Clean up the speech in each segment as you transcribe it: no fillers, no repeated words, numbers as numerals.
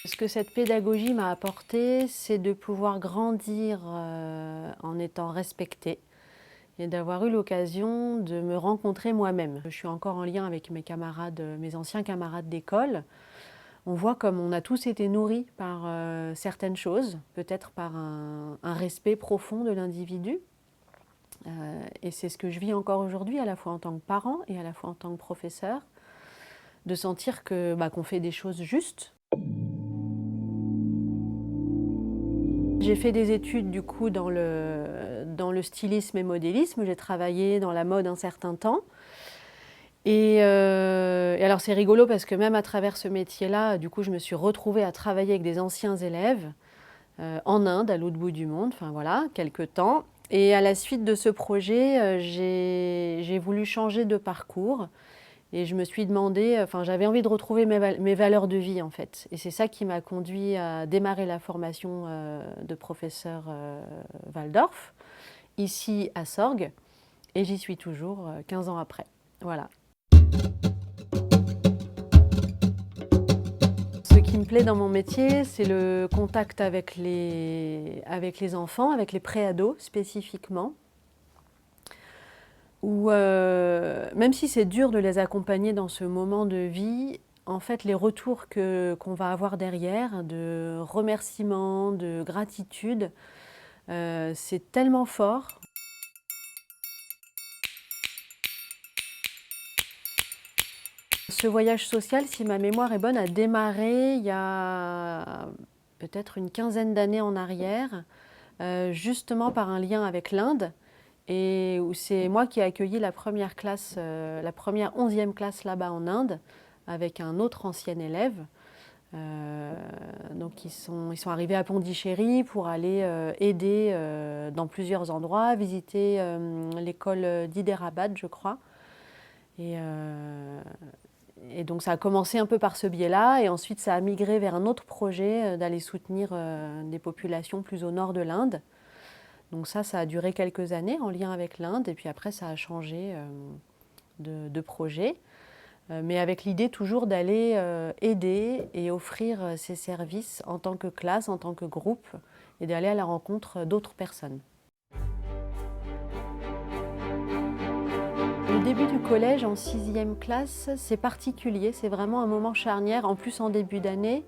Ce que cette pédagogie m'a apporté, c'est de pouvoir grandir en étant respectée et d'avoir eu l'occasion de me rencontrer moi-même. Je suis encore en lien avec mes camarades, mes anciens camarades d'école. On voit comme on a tous été nourris par certaines choses, peut-être par un respect profond de l'individu. Et c'est ce que je vis encore aujourd'hui, à la fois en tant que parent et à la fois en tant que professeur, de sentir que, qu'on fait des choses justes. J'ai fait des études du coup dans le stylisme et modélisme. J'ai travaillé dans la mode un certain temps. Et alors c'est rigolo parce que même à travers ce métier-là, du coup, je me suis retrouvée à travailler avec des anciens élèves en Inde, à l'autre bout du monde, enfin voilà, quelques temps. Et à la suite de ce projet, j'ai voulu changer de parcours. Et je me suis demandé, enfin j'avais envie de retrouver mes valeurs de vie en fait. Et c'est ça qui m'a conduit à démarrer la formation de professeur Waldorf, ici à Sorgues. Et j'y suis toujours 15 ans après. Voilà. Ce qui me plaît dans mon métier, c'est le contact avec les enfants, avec les préados spécifiquement. Où même si c'est dur de les accompagner dans ce moment de vie, en fait, les retours qu'on va avoir derrière, de remerciements, de gratitude, c'est tellement fort. Ce voyage social, si ma mémoire est bonne, a démarré il y a peut-être une quinzaine d'années en arrière, justement par un lien avec l'Inde, et où c'est moi qui ai accueilli la première classe, la première 11e classe là-bas en Inde, avec un autre ancien élève. Donc ils sont arrivés à Pondichéry pour aller aider dans plusieurs endroits, visiter l'école d'Hyderabad, je crois. Et, euh, et donc ça a commencé un peu par ce biais-là, et ensuite ça a migré vers un autre projet d'aller soutenir des populations plus au nord de l'Inde. Donc ça a duré quelques années en lien avec l'Inde, et puis après ça a changé de projet. Mais avec l'idée toujours d'aller aider et offrir ces services en tant que classe, en tant que groupe, et d'aller à la rencontre d'autres personnes. Le début du collège en 6e classe, c'est particulier, c'est vraiment un moment charnière, en plus en début d'année,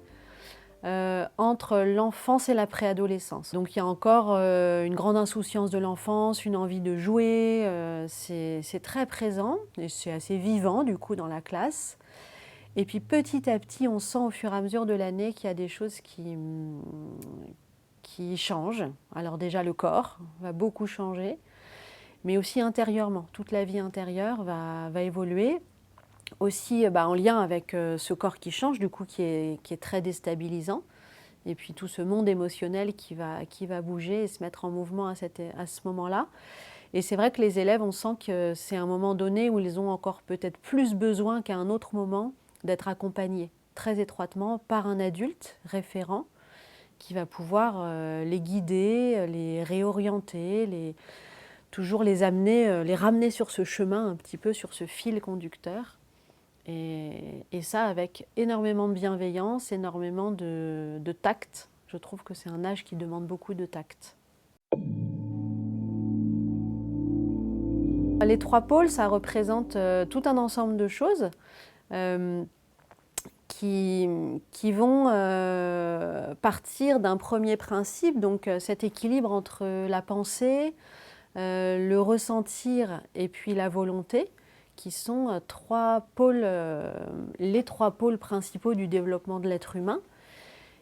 entre l'enfance et la préadolescence. Donc il y a encore une grande insouciance de l'enfance, une envie de jouer, c'est très présent et c'est assez vivant du coup dans la classe. Et puis petit à petit, on sent au fur et à mesure de l'année qu'il y a des choses qui changent. Alors déjà le corps va beaucoup changer, mais aussi intérieurement. Toute la vie intérieure va évoluer. Aussi en lien avec ce corps qui change, du coup qui est très déstabilisant. Et puis tout ce monde émotionnel qui va bouger et se mettre en mouvement à ce moment-là. Et c'est vrai que les élèves, on sent que c'est un moment donné où ils ont encore peut-être plus besoin qu'à un autre moment d'être accompagnés très étroitement par un adulte référent qui va pouvoir les guider, les réorienter, toujours les amener, les ramener sur ce chemin un petit peu, sur ce fil conducteur. Et ça avec énormément de bienveillance, énormément de tact. Je trouve que c'est un âge qui demande beaucoup de tact. Les 3 pôles, ça représente tout un ensemble de choses euh, qui vont partir d'un premier principe, donc cet équilibre entre la pensée, le ressentir et puis la volonté, qui sont les 3 pôles principaux du développement de l'être humain.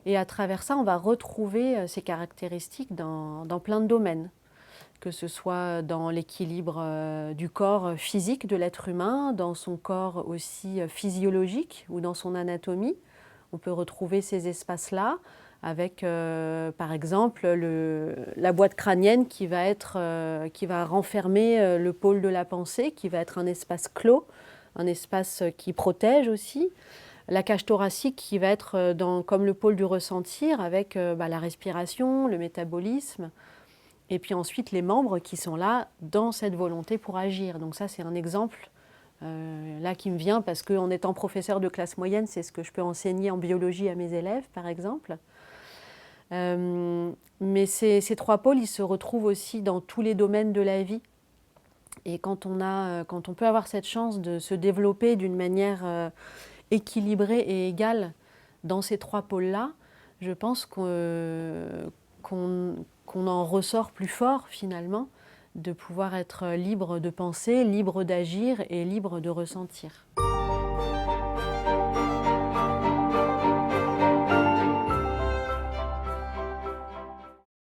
Et à travers ça, on va retrouver ces caractéristiques dans plein de domaines, que ce soit dans l'équilibre du corps physique de l'être humain, dans son corps aussi physiologique ou dans son anatomie. On peut retrouver ces espaces-là avec, par exemple, la boîte crânienne qui va renfermer le pôle de la pensée, qui va être un espace clos, un espace qui protège aussi. La cage thoracique qui va être comme le pôle du ressentir avec la respiration, le métabolisme. Et puis ensuite les membres qui sont là dans cette volonté pour agir. Donc ça c'est un exemple là qui me vient parce qu'en étant professeur de classe moyenne, c'est ce que je peux enseigner en biologie à mes élèves, par exemple. Mais ces trois pôles, ils se retrouvent aussi dans tous les domaines de la vie. Et quand on peut avoir cette chance de se développer d'une manière équilibrée et égale dans ces trois pôles-là, je pense qu'on en ressort plus fort finalement, de pouvoir être libre de penser, libre d'agir et libre de ressentir.